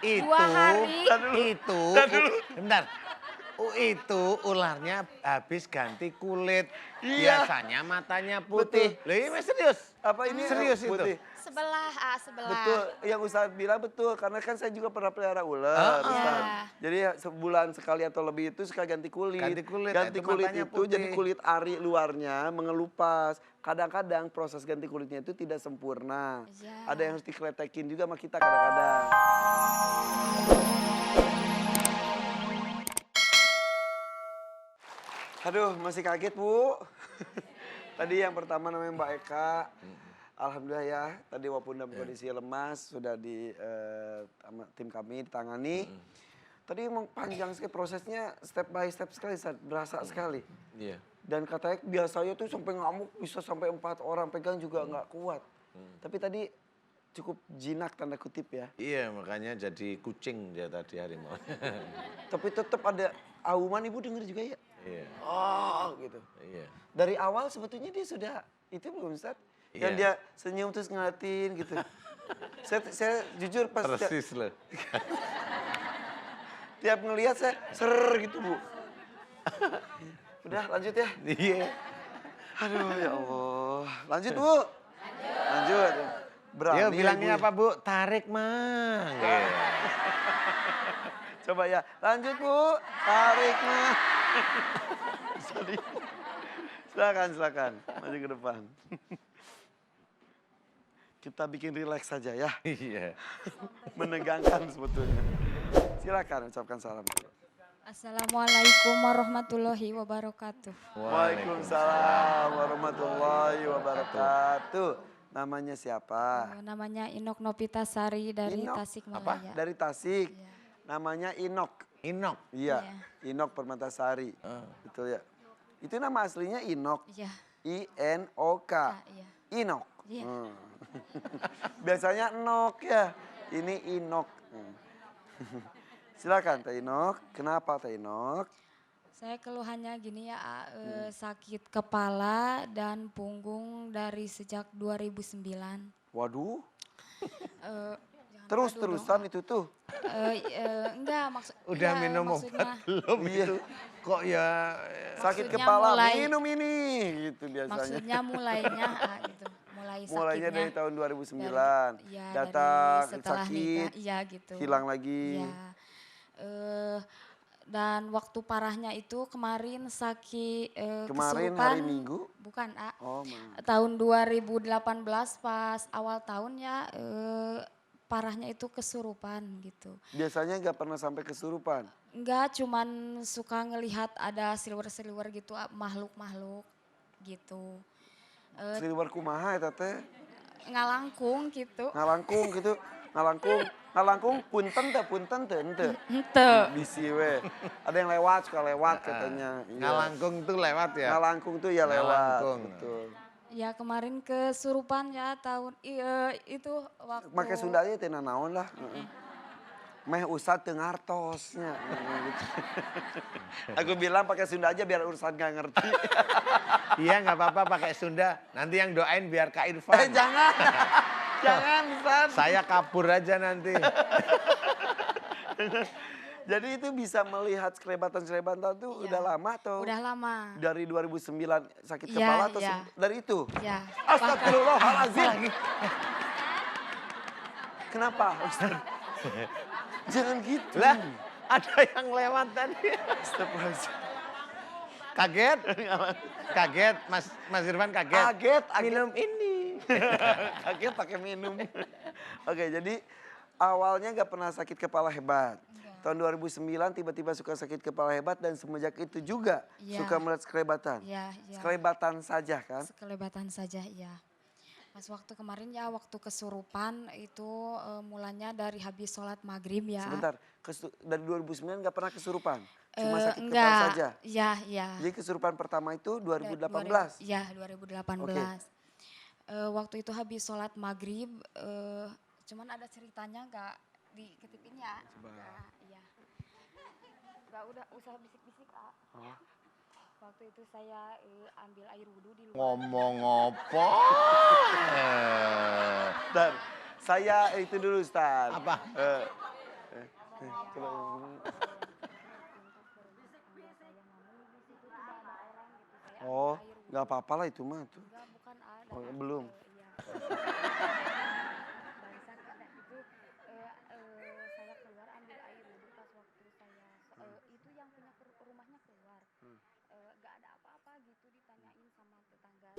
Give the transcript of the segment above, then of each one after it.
Itu, 2 hari. itu, bentar. Itu ularnya habis ganti kulit. Iya. Biasanya matanya putih. Loh ini serius? Apa ini Serius itu? putih? Sebelah, sebelah. Betul, yang Ustadz bilang betul. Karena kan saya juga pernah pelihara ular, Heeh. Ustadz. Iya. Jadi ya sebulan sekali atau lebih itu sekali ganti kulit. Ganti kulit, Ganti itu kulit matanya itu putih. jadi kulit ari luarnya mengelupas. Kadang-kadang proses ganti kulitnya itu tidak sempurna. Iya. Ada yang harus dikletekin juga sama kita kadang-kadang. Aduh, masih kaget, Bu. Tadi yang pertama namanya Mbak Eka. Alhamdulillah ya, tadi walaupun dalam kondisi lemas sudah sama tim kami ditangani. Tadi emang panjang sekali prosesnya, step by step sekali, berasa sekali. Iya. Dan katanya biasanya tuh sampai ngamuk bisa sampai 4 orang pegang juga nggak kuat. Tapi tadi cukup jinak tanda kutip ya. Iya, makanya jadi kucing dia tadi harimau. Tapi tetap ada auman, Ibu dengar juga ya? Iya. Oh gitu. Iya. Dari awal sebetulnya dia sudah itu belum Ustaz? Yang Iya. dia senyum terus ngeliatin gitu. saya jujur pas Persis loh. tiap ngelihat saya ser gitu Bu. Udah lanjut ya. Iya. Aduh ya Allah. Lanjut Bu. Lanjut. Berani Ya ya, bilangnya Bu, ya. apa Bu? Tarik mang. Iya. Coba ya. Lanjut Bu. Tarik mah. Silakan. Maju ke depan. Kita bikin rileks saja ya. Iya. Menegangkan sebetulnya. Silakan ucapkan salam. Assalamualaikum warahmatullahi wabarakatuh. Waalaikumsalam warahmatullahi wabarakatuh. Namanya siapa? Namanya Inok Nopitasari dari Inok. Tasikmalaya. Dari Tasik. Iya. Namanya Inok. Inok. Iya, Iya. Inok Permatasari. Betul ya. Itu nama aslinya Inok. Iya. INOK. Iya. Inok. Iya. Biasanya Nok ya. Ini Inok. Silakan Teh Inok. Kenapa Teh Inok? Saya keluhannya gini ya, sakit kepala dan punggung dari sejak 2009. Waduh. Eh, jangan Terus-terusan itu tuh. enggak maksud. Udah iya, minum maksudnya, obat belum Iya. itu? Kok ya Sakit Maksudnya kepala, mulai- minum ini. Gitu biasanya. Maksudnya mulainya gitu, mulai sakitnya. Mulainya dari tahun 2009. Iya, Datang, dari setelah sakit, nikah, iya gitu. hilang lagi. Iya. Dan waktu parahnya itu kemarin sakit Kemarin kesurupan. hari Minggu? Bukan, Oh, Ma. tahun 2018 pas awal tahun ya parahnya itu kesurupan gitu. Biasanya nggak pernah sampai kesurupan. Enggak, cuman suka ngelihat ada silver-silver gitu, makhluk-makhluk gitu. Siliwer kumaha eta teh? Ngalangkung gitu. Ngalangkung gitu. Ngalangkung punten teh ente. Hente. Bisi we. Ada yang lewat, suka lewat katanya. Iya. ngalangkung tuh lewat ya? Ngalangkung tuh ya lewat. Ngalangkung. Betul. Ya kemarin kesurupan ya tahun itu waktu. Make Sunda aja teh naon lah. Meh usad teu ngartosnya. Gitu. Aku bilang pakai Sunda aja biar urusan gak ngerti. Iya nggak apa-apa pakai Sunda. Nanti yang doain biar Kak Irfan. Jangan. Jangan, Ustaz. Saya kabur aja nanti. Jadi itu bisa melihat sekelebatan-sekelebatan tuh Iya. udah lama atau Udah lama. dari 2009 sakit Iya, kepala atau iya. dari itu? Ya. Astagfirullahaladzim. Kenapa, Ustaz? Jangan gitu. Lah ada yang lewat tadi. Astagfirullahaladzim. Kaget? Kaget, Mas Irfan kaget? Kaget. Minum ini. Kaget pakai minum. Oke, jadi awalnya nggak pernah sakit kepala hebat. Tahun 2009 tiba-tiba suka sakit kepala hebat dan semenjak itu juga Iya. suka melihat sekelebatan. Iya, iya. Sekelebatan saja kan? Sekelebatan saja ya. Pas waktu kemarin ya waktu kesurupan itu mulanya dari habis sholat maghrib ya. Sebentar, dari 2009 nggak pernah kesurupan? Cuma sakit kepala enggak. saja? Iya, iya. Jadi kesurupan pertama itu 2018? Iya, 2018. Waktu itu habis sholat maghrib, cuman ada ceritanya nggak diketipin ya? Coba. Iya. Nggak usah bisik-bisik, Kak. Oh. Waktu itu saya ambil air wudhu di luar. Ngomong apa? Dan saya itu dulu Ustaz. Apa? Coba. Oh, nggak apa-apa lah itu mah tuh. Enggak, bukan ada. Oh, belum. Iya. Barusan ada itu saya keluar ambil air wudhu pas waktu saya itu yang punya rumahnya keluar. Nggak ada apa-apa gitu ditanyain sama tetangga.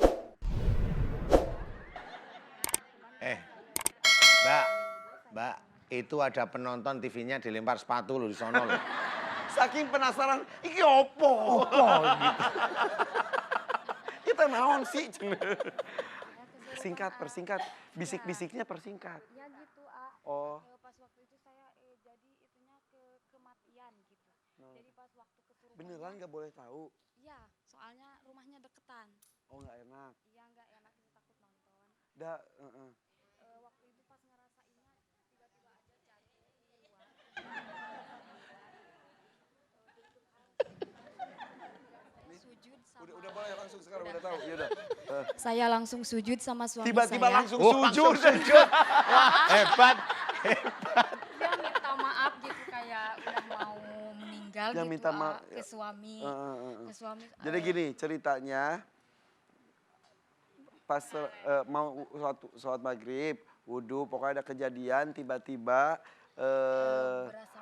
Mbak, itu ada penonton TV-nya dilempar sepatu loh di sono loh. Saking penasaran, iki opo? Gitu. Kita naon sih? Singkat, persingkat. Bisik-bisiknya persingkat. Ya gitu, Oh. pas waktu itu saya jadi itunya kematian gitu. Jadi pas waktu kesurupan. Beneran nggak boleh tahu? Iya, soalnya rumahnya deketan. Oh, nggak enak. Iya, nggak enak itu takut nonton. Waktu itu pas ngerasainnya tiba-tiba aja jantung keluar. Sujud sama. Udah boleh langsung sekarang udah tahu. Ya udah. Saya langsung sujud sama suami Tiba-tiba saya. langsung sujud. Hebat. Dia minta maaf gitu kayak udah mau meninggal Dia gitu minta maaf, ke suami. Ke suami. Jadi gini ceritanya, pas mau sholat maghrib, wudhu, pokoknya ada kejadian tiba-tiba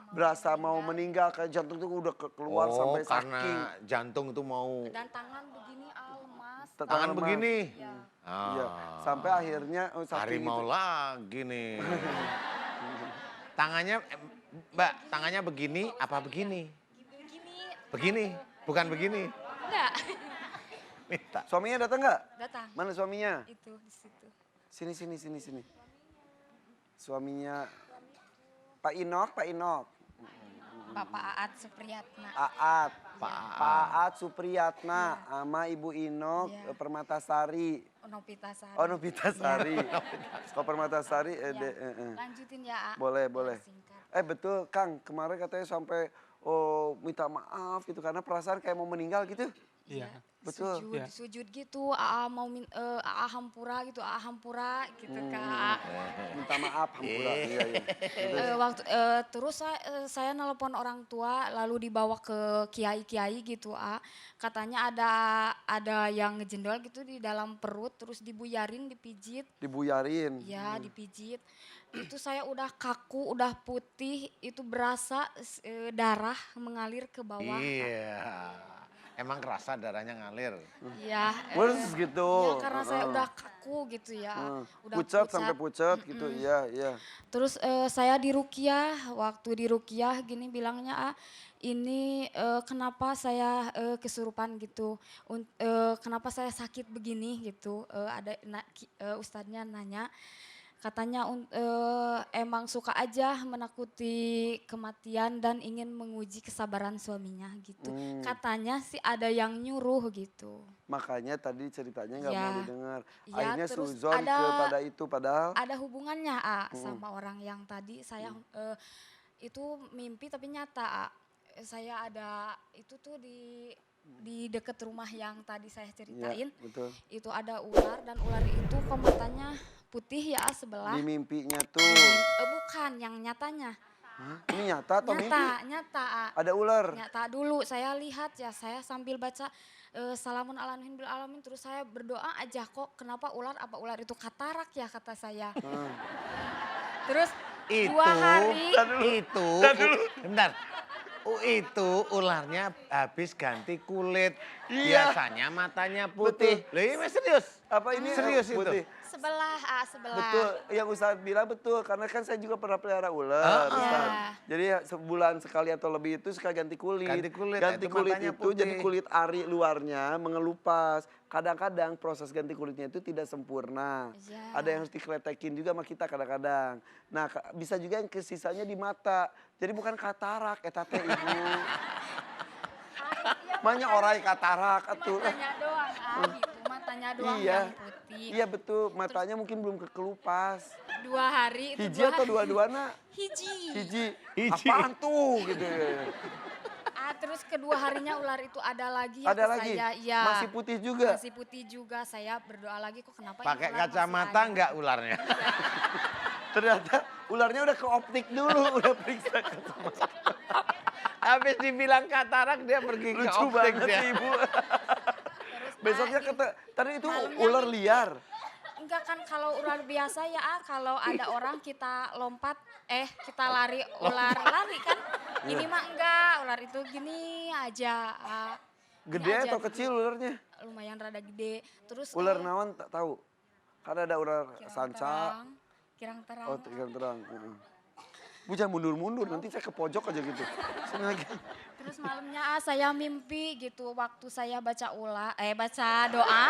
berasa mau meninggal, kayak jantung tuh udah keluar sampai karena saking. jantung itu mau dan tangan begini lemas. tangan lemas. begini. Ya. Iya, sampai akhirnya saking Harimau itu. lagi nih. Tangannya, Mbak, tangannya begini apa begini? Begini. Begini, Bukan begini. Enggak. Minta. suaminya datang nggak? Datang. Mana suaminya? Itu di situ. Sini. Suaminya Pak Inok. Bapak Aat Supriyatna. Aat. Pak Pak Aat Supriyatna sama Ibu Inok Iya. Permatasari. Nopitasari. Oh, Nopitasari. Oh, Permatasari. Lanjutin ya, A. Boleh. Singkat. Betul, Kang. Kemarin katanya sampai minta maaf gitu karena perasaan kayak mau meninggal gitu. Iya. Betul. Sujud gitu, AA mau AA hampura gitu, AA hampura gitu Kak. Minta maaf, hampura. Iya. Terus saya nelpon orang tua lalu dibawa ke kiai-kiai gitu, katanya ada yang ngejendol gitu di dalam perut terus dibuyarin, dipijit. Dibuyarin. Ya, dipijit. Itu saya udah kaku, udah putih, itu berasa darah mengalir ke bawah. Iya. Emang kerasa darahnya ngalir. Iya. Terus gitu. Ya karena saya udah kaku gitu ya. Udah Pucat sampai pucat gitu, iya. Terus saya diruqyah, waktu diruqyah gini bilangnya, ini kenapa saya kesurupan gitu, kenapa saya sakit begini gitu. Ustadznya nanya, katanya emang suka aja menakuti kematian dan ingin menguji kesabaran suaminya gitu. Katanya sih ada yang nyuruh gitu. Makanya tadi ceritanya nggak Ya. mau didengar. Ya, Akhirnya terus suzon kepada itu padahal. Ada hubungannya sama orang yang tadi saya itu mimpi tapi nyata. Saya ada itu tuh di dekat rumah yang tadi saya ceritain. Ya, betul. Itu ada ular dan ular itu kok matanya putih ya sebelah. Di mimpinya tuh. Bukan yang nyatanya. Hah? Ini nyata atau mimpi? Nyata. Ada ular. Nyata dulu saya lihat ya, saya sambil baca salamun ala nuhin bil alamin terus saya berdoa aja kok kenapa ular, apa ular itu katarak ya kata saya. Terus 2 hari. Bentar. Itu ularnya habis ganti kulit. Iya. Biasanya matanya putih. Loh ini serius? Apa ini Serius putih? itu? Sebelah. Betul, yang Ustadz bilang betul, karena kan saya juga pernah pelihara ular. Ustadz. Iya. Jadi sebulan sekali atau lebih itu suka ganti kulit. Ganti kulit, Ganti itu kulit matanya itu putih. jadi kulit ari luarnya mengelupas. Kadang-kadang proses ganti kulitnya itu tidak sempurna. Iya. Ada yang harus dikletekin juga sama kita kadang-kadang. Nah bisa juga yang kesisanya di mata. Jadi bukan katarak, eta teh ibu. Manya orai katarak atuh. Matanya doang gitu, matanya doang Iya. yang putih. Iya betul, matanya mungkin belum kekelupas. 2 hari itu Hiji atau dua-duana? Hiji. Hiji. Apaan tuh gitu. Terus kedua harinya ular itu ada lagi ya Ada ke lagi? saya. Iya. Masih putih juga? Masih putih juga. Saya berdoa lagi kok kenapa ini Pakai ular masih kacamata ada? enggak ularnya? Ternyata Ularnya udah ke optik dulu, udah periksa kacamata. Habis dibilang katarak dia pergi ke Lucu optik banget dia. sih Ibu. Terus Besoknya Pak, kata, tadi itu malamnya ular nih. liar. Enggak kan kalau ular biasa ya kalau ada orang kita lompat, kita lari, ular lari kan. Ini mah enggak, ular itu gini aja. Ini Gede aja atau duduk. kecil ularnya? Lumayan rada gede. Terus Ular naon tak tahu. Karena ada ular kirang sanca. terang, kirang terang. Oh, ikan terang. Heeh. Bu jangan mundur-mundur, nanti saya ke pojok aja gitu. Sini lagi. Terus malamnya saya mimpi gitu waktu saya baca doa.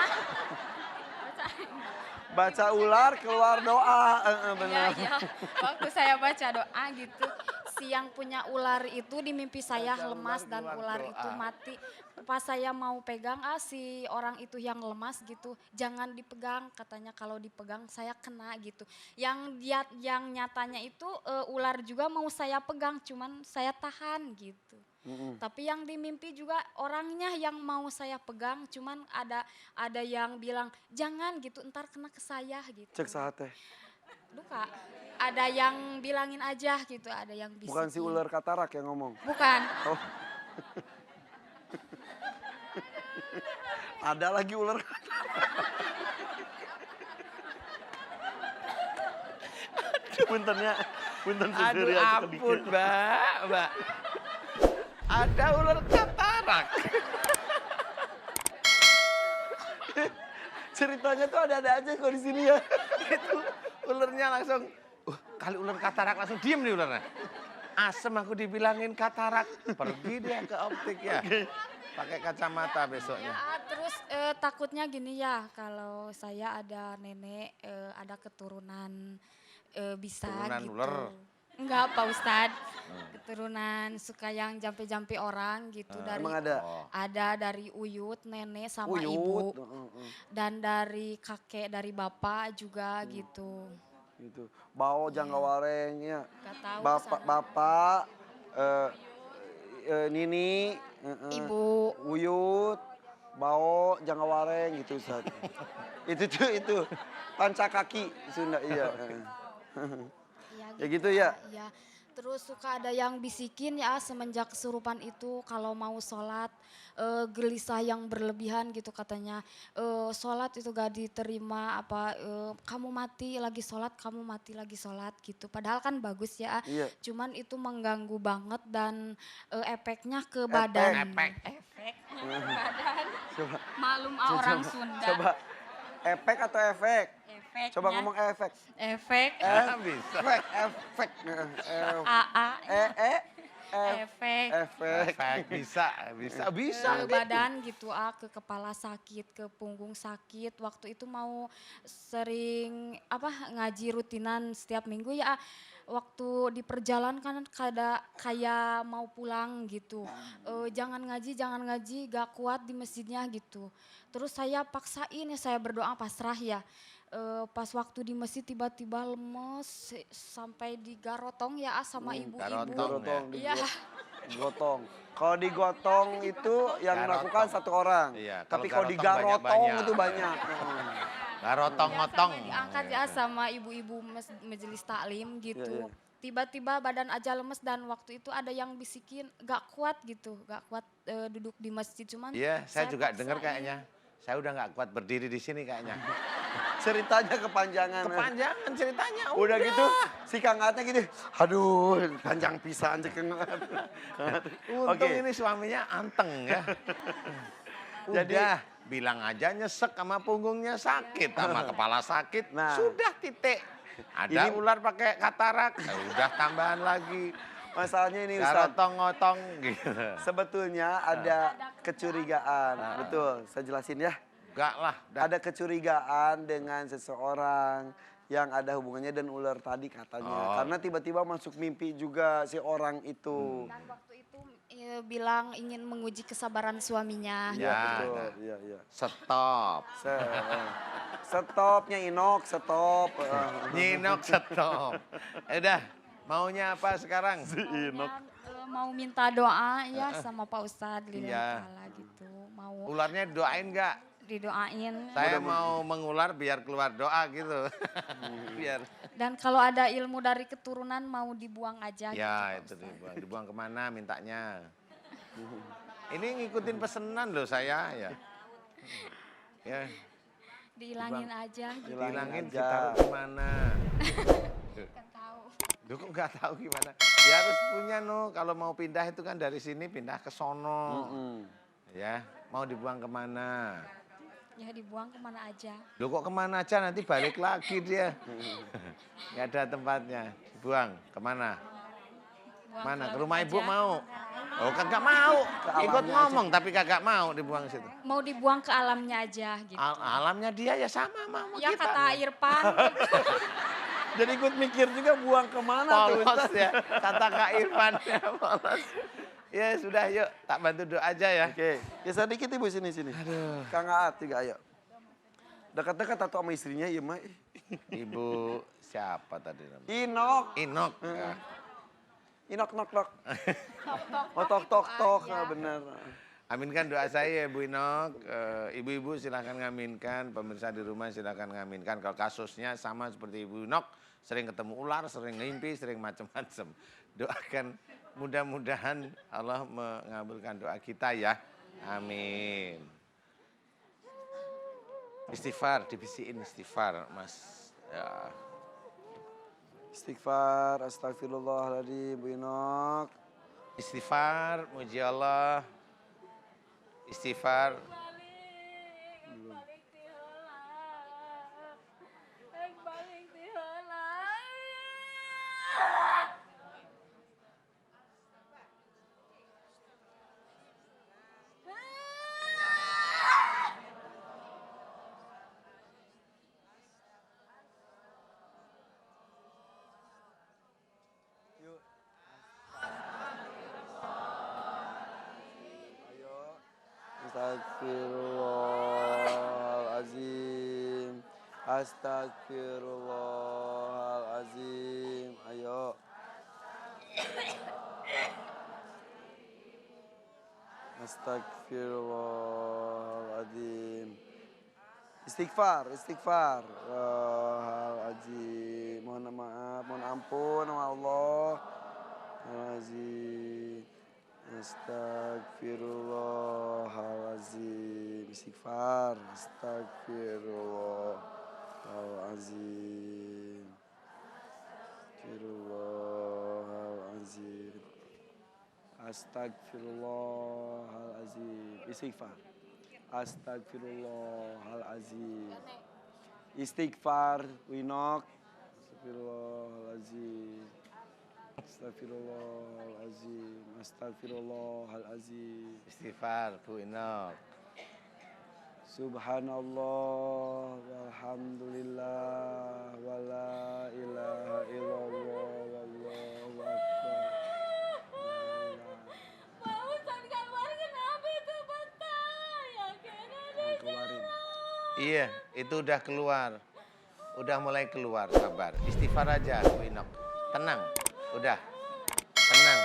Baca ular keluar doa. Benar. Iya, waktu saya baca doa gitu. Si yang punya ular itu di mimpi saya Baca lemas ular dan keluar ular doa. itu mati. Pas saya mau pegang, si orang itu yang lemas gitu. Jangan dipegang, katanya kalau dipegang saya kena gitu. Yang nyatanya itu ular juga mau saya pegang, cuman saya tahan gitu. Tapi yang di mimpi juga orangnya yang mau saya pegang, cuman ada yang bilang jangan gitu, ntar kena ke saya gitu. Cek saat teh. Duka. Ada yang bilangin aja gitu, ada yang bisikin. Bukan si ular katarak yang ngomong. Bukan. Oh. Ada lagi ular. Puntennya, punten Aduh Susurya aja ampun sedikit. mbak. Ada ular katarak. Ceritanya tuh ada-ada aja kalau di sini ya. Itu ularnya langsung, kali ular katarak langsung diem nih ularnya. Asem aku dibilangin katarak, pergi dia ke optik ya. Pakai kacamata besoknya. Ya, terus takutnya gini ya, kalau saya ada nenek, ada keturunan bisa Keturunan gitu. ular. Enggak Pak Ustadz, keturunan suka yang jampi-jampi orang gitu. Dari, Emang ada? Oh. ada dari uyut, nenek sama Uyut. ibu. Dan dari kakek, dari bapak juga gitu. Gitu. Bau jangka wareng ya. Gak tahu Bapak, kesana. bapak, Nini, Ibu. Uyut, Bao, jangka wareng gitu Ustaz. itu panca kaki Sunda iya. Ya gitu ya? Iya. Terus suka ada yang bisikin ya semenjak kesurupan itu kalau mau sholat gelisah yang berlebihan gitu katanya. Sholat itu gak diterima kamu mati lagi sholat gitu. Padahal kan bagus ya. Iya. Cuman itu mengganggu banget dan efeknya ke badan. Efek. Badan. Coba, Malum orang Sunda. coba efek atau efek? Efeknya. Coba ngomong efek. Efek. Bisa. Efek. AA. Efek. Efek. Efek bisa. Ke badan gitu ke kepala sakit, ke punggung sakit. Waktu itu mau sering ngaji rutinan setiap minggu ya. Waktu di perjalanan kan kayak mau pulang gitu. Jangan ngaji, gak kuat di masjidnya gitu. Terus saya paksain ya, saya berdoa pasrah ya. Pas waktu di masjid tiba-tiba lemes sampai digarotong ya sama ibu-ibu. garotong. Iya. Gotong. Kalau digotong itu yang Garotong. melakukan satu orang. Iya, Tapi kalau kalau garotong digarotong banyak-banyak. itu banyak. Garotong-ngotong. Biasanya diangkat ya sama ibu-ibu majelis taklim gitu. Iya, iya. Tiba-tiba badan aja lemes dan waktu itu ada yang bisikin gak kuat gitu. Gak kuat duduk di masjid cuman. Iya, saya juga dengar paksain. kayaknya. Saya udah nggak kuat berdiri di sini kayaknya. Ceritanya kepanjangan. Kepanjangan ceritanya. Udah gitu si Kang Atnya gitu. Aduh, panjang pisan cek Kang At. Untung ini suaminya anteng ya. Jadi- Udah bilang aja nyesek sama punggungnya sakit, sama kepala sakit. Nah. Sudah titik. Ada Ini- ular pakai katarak, udah tambahan lagi. Masalahnya ini Ustaz, Garotong-ngotong gitu. sebetulnya ada kecurigaan. Betul, saya jelasin ya. Enggak lah. Ada kecurigaan dengan seseorang yang ada hubungannya dan ular tadi katanya. Oh. Karena tiba-tiba masuk mimpi juga si orang itu. Dan waktu itu bilang ingin menguji kesabaran suaminya. Iya, Ya, betul. nah. Iya, iya. Stop. Stopnya Inok, stop. Nyinok stop. Udah, maunya apa sekarang? Maunya, mau minta doa ya sama Pak Ustadz Iya. lillahi ta'ala gitu. Mau Ularnya doain nggak? didoain. Saya mau mengular biar keluar doa gitu. Biar. Dan kalau ada ilmu dari keturunan mau dibuang aja gitu, Ya Pak itu Ustadz. dibuang. Dibuang kemana mintanya. Ini ngikutin pesenan loh saya ya. Ya, Dihilangin aja gitu. dihilangin aja. ditaruh kemana. Kan tahu. Duh kok nggak tahu gimana. Ya harus punya no. Kalau mau pindah itu kan dari sini pindah ke sono. Ya, mau dibuang kemana. Ya dibuang kemana aja. Loh kok kemana aja nanti balik lagi dia. Nggak ada tempatnya. Dibuang kemana? Buang Mana? Ke laut rumah ibu aja. mau? Oh kagak mau. Ikut alamnya ngomong tapi kagak mau dibuang situ. Mau dibuang ke alamnya aja gitu. Alamnya dia ya sama sama Ya kita. kata Irfan. Jadi ikut mikir juga buang kemana tuh Polos Ustaz? ya. Kata Kak Irfan ya polos. Ya sudah yuk tak bantu doa aja ya. Oke, geser dikit ibu sini. Aduh. Kang Aat juga ayo. Dekat-dekat atau sama istrinya ya Mak? Ibu siapa tadi namanya? Inok. Inok. Ya. Inok nok. Oh tok. aja. Bener. Aminkan doa saya ya Bu Inok. Ibu-ibu silahkan ngaminkan, pemirsa di rumah silahkan ngaminkan. Kalau kasusnya sama seperti Ibu Inok, sering ketemu ular, sering ngimpi, sering macam-macam. Doakan mudah-mudahan Allah mengabulkan doa kita ya. Amin. Istighfar, dibisiin istighfar Mas. Ya. Istighfar, astagfirullahaladzim, Bu Inok. Istighfar, muji Allah. Istighfar. Astagfirullahaladzim. Astagfirullahaladzim. Ayo. Astagfirullahaladzim. Istighfar. Astagfirullahaladzim. Mohon maaf, mohon ampun sama Allah. Astagfirullahaladzim. Astagfirullahaladzim. Istighfar. Astagfirullahaladzim. Astagfirullahaladzim. Astagfirullahaladzim. Istighfar. Astagfirullahaladzim. Istighfar. Winok. Astagfirullahaladzim. Astagfirullahaladzim. Astagfirullahaladzim. Istighfar Bu Inok. Subhanallah walhamdulillah wala ilaha illallah wallahu akbar. Pak Ustadz keluar kenapa itu Pak? Keluarin. Iya, itu udah keluar. Udah mulai keluar, sabar. Istighfar aja Bu Inok. Tenang, udah. Tenang.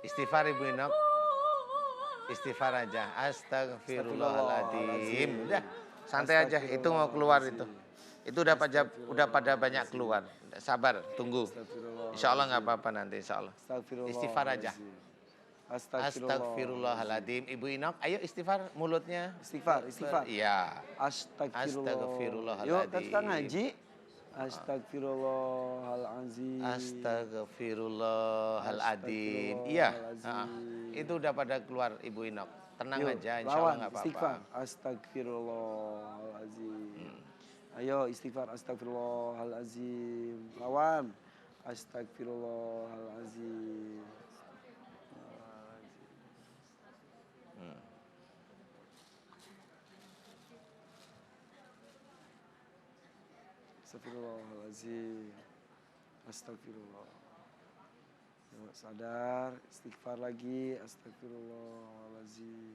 Istighfar Ibu Inok. Istighfar aja. Astagfirullahaladzim. Udah, santai aja. Itu mau keluar itu. Itu udah pada banyak keluar. Sabar, tunggu. Insya Allah nggak apa-apa nanti, insya Allah. Istighfar aja. Astagfirullahaladzim. Ibu Inok, ayo istighfar mulutnya. Istighfar. Iya. Astagfirullah. Yuk kita ngaji. Astagfirullahaladzim. Astagfirullahaladzim. Iya. Itu udah pada keluar Ibu Inok. Tenang Yuk, aja, insya Allah nggak apa-apa. Istighfar. Astagfirullahaladzim. Ayo istighfar. Astagfirullahaladzim. Lawan. Astagfirullahaladzim. Astagfirullahaladzim. Astagfirullah. Yuk, sadar, istighfar lagi. Astagfirullahaladzim.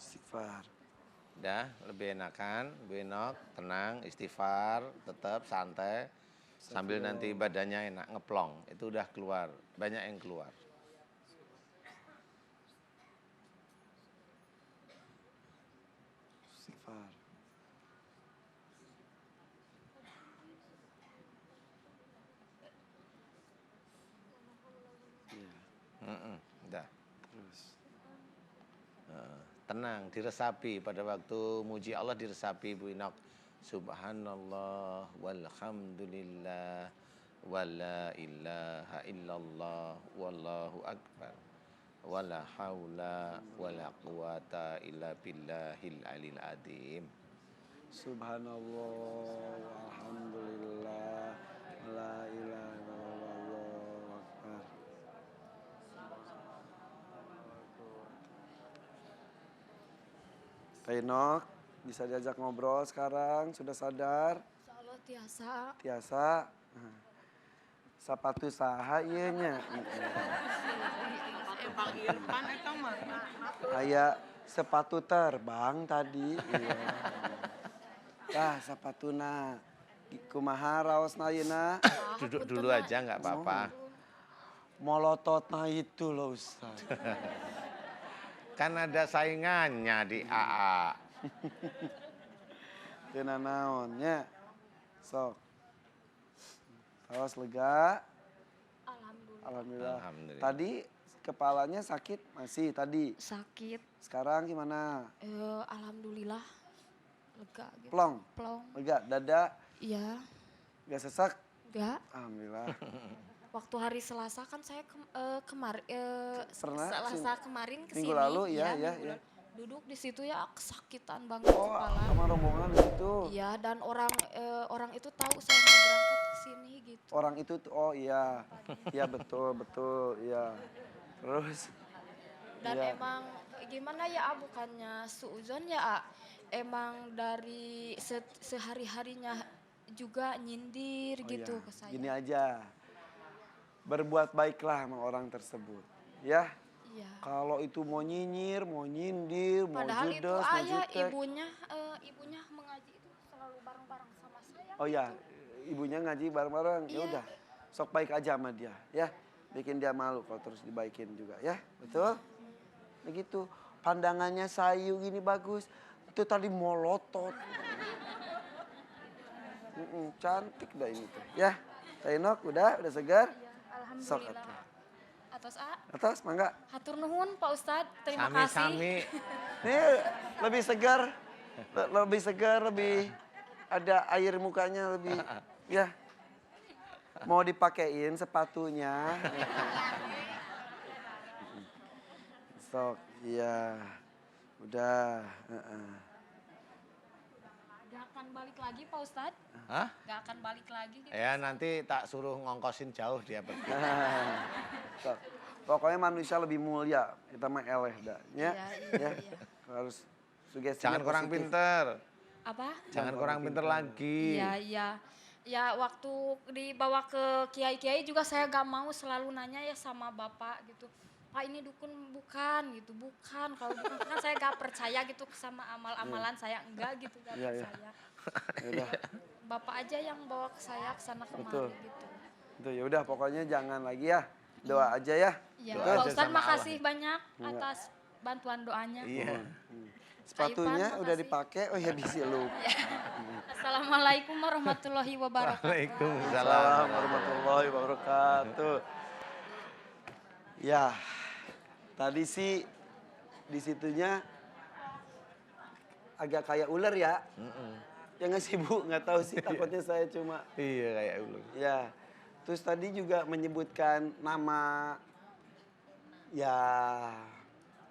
Istighfar. Udah, lebih enakan, Bu Inok, tenang, istighfar, tetap santai. Sambil nanti badannya enak, ngeplong. Itu udah keluar, banyak yang keluar. Istighfar. Iya, Udah. terus. Tenang, diresapi. Pada waktu muji Allah diresapi Bu Inok. Subhanallah walhamdulillah wala ilaha illallah wallahu akbar. Wala haula wala quwata illa billahil alil adim. Subhanallah, walhamdulillah, la ilaha illallah, Allahu akbar. Tainok, bisa diajak ngobrol sekarang, sudah sadar? Insya Allah tiasa. Tiasa. Nah, sapatu saha ieu nya. Aya sepatu terbang tadi. Iya. Tah sapatuna kumaha raosna ayeuna? Duduk dulu aja nggak apa-apa. Molototna itu loh Ustaz. Kan ada saingannya di AA. Teu naonnya. Sok. Awas lega. Alhamdulillah. Alhamdulillah. Alhamdulillah. Tadi kepalanya sakit masih tadi. Sakit. Sekarang gimana? Alhamdulillah. Lega gitu. Plong. Plong. Lega, dada Iya. gak sesak? Enggak. Alhamdulillah. Waktu hari Selasa kan saya kemarin Pernah? Selasa kemarin kesini. Minggu lalu, ya, minggu ya. lalu. Duduk di situ ya kesakitan banget Oh, kepala. sama rombongan gitu. Iya, dan orang itu tahu saya mau berangkat ke sini gitu. Orang itu tuh, oh iya. Iya betul, betul, iya. Terus? Dan iya. emang gimana ya, bukannya suuzon ya, emang dari sehari-harinya juga nyindir Oh, gitu iya. ke saya. Gini aja. Berbuat baiklah sama orang tersebut. Ya. Iya. Kalau itu mau nyinyir, mau nyindir, mau Padahal itu judes, mau ayah jutek. ibunya mengaji itu selalu bareng-bareng sama saya. Oh ya, ibunya ngaji bareng-bareng. Ya Iya. udah, sok baik aja sama dia, ya. Bikin dia malu kalau terus dibaikin juga, ya. Betul? Begitu. Pandangannya sayu gini bagus. Itu tadi molotot. Cantik dah ini tuh, ya. Tainok udah segar? Sok Alhamdulillah. atuh. Atas Atas, mangga. hatur nuhun Pak Ustadz, terima kasih. Sami-sami. Nih lebih segar, lebih segar, lebih ada air mukanya lebih, ya. Mau dipakein sepatunya. Sok, iya. Udah. Gak akan balik lagi Pak Ustadz? Hah? Gak akan balik lagi gitu. Ya nanti tak suruh ngongkosin jauh dia pergi. Sok. Pokoknya manusia lebih mulia, kita mah eleh dah, ya. Iya. Harus sugesti. Jangan kurang pinter. Apa? Jangan kurang pinter lagi. Iya. Ya waktu dibawa ke kiai-kiai juga saya gak mau selalu nanya ya sama bapak gitu. Pak ini dukun bukan gitu, bukan. Kalau bukan kan saya gak percaya gitu sama amal-amalan saya, enggak gitu, gak Iya, iya. percaya. Udah. Bapak aja yang bawa ke saya ke sana kemari Betul. gitu. Itu ya udah pokoknya jangan lagi ya. Doa aja ya. Iya, Doa Pak aja Ustadz sama makasih Allah. banyak atas bantuan doanya. Iya. Sepatunya Kak Ipan, udah makasih. dipakai, oh ya bisa lupa. Assalamualaikum warahmatullahi wabarakatuh. Waalaikumsalam. Assalamualaikum warahmatullahi wabarakatuh. Ya, tadi sih di situnya agak kayak ular ya. Ya nggak sih Bu, nggak tahu sih takutnya saya cuma. Iya kayak ulur. Ya, terus tadi juga menyebutkan nama ya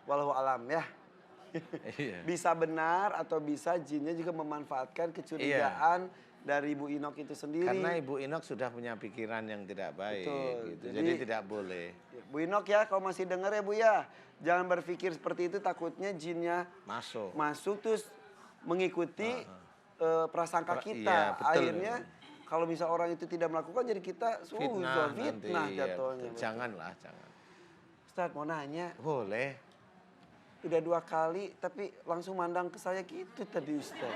walau alam ya. Iya. Bisa benar atau bisa jinnya juga memanfaatkan kecurigaan dari Ibu Inok itu sendiri. Karena Ibu Inok sudah punya pikiran yang tidak baik. Betul. Gitu. Jadi- Jadi tidak boleh Bu Inok ya, kalau masih dengar ya Bu ya, jangan berpikir seperti itu, takutnya jinnya masuk. masuk terus mengikuti prasangka kita. Iya, betul. Akhirnya kalau bisa orang itu tidak melakukan, jadi kita Fitnah fitnah nanti. Iya, jatuhnya. betul. Janganlah, jangan. Ustaz mau nanya, Boleh. udah 2 kali tapi langsung mandang ke saya gitu tadi Ustaz.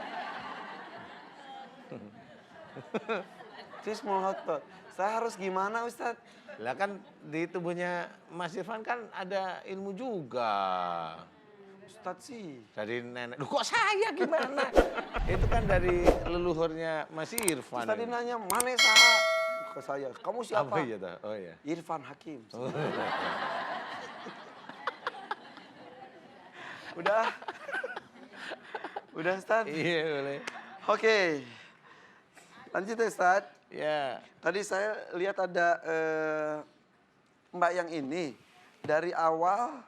Terus mau hotpot. Saya harus gimana Ustaz? Lah kan di tubuhnya Mas Irfan kan ada ilmu juga. Ustaz sih. Dari nenek. Loh, kok saya gimana? Itu kan dari leluhurnya Mas Irfan. Tadi ini. nanya, mana saya? Ke saya, kamu siapa? Apa iya toh? Oh iya. Irfan Hakim. Udah? Udah Ustaz? Iya boleh. Oke. Lanjut ya Ustaz. Ya. Tadi saya lihat ada Mbak yang ini. Dari awal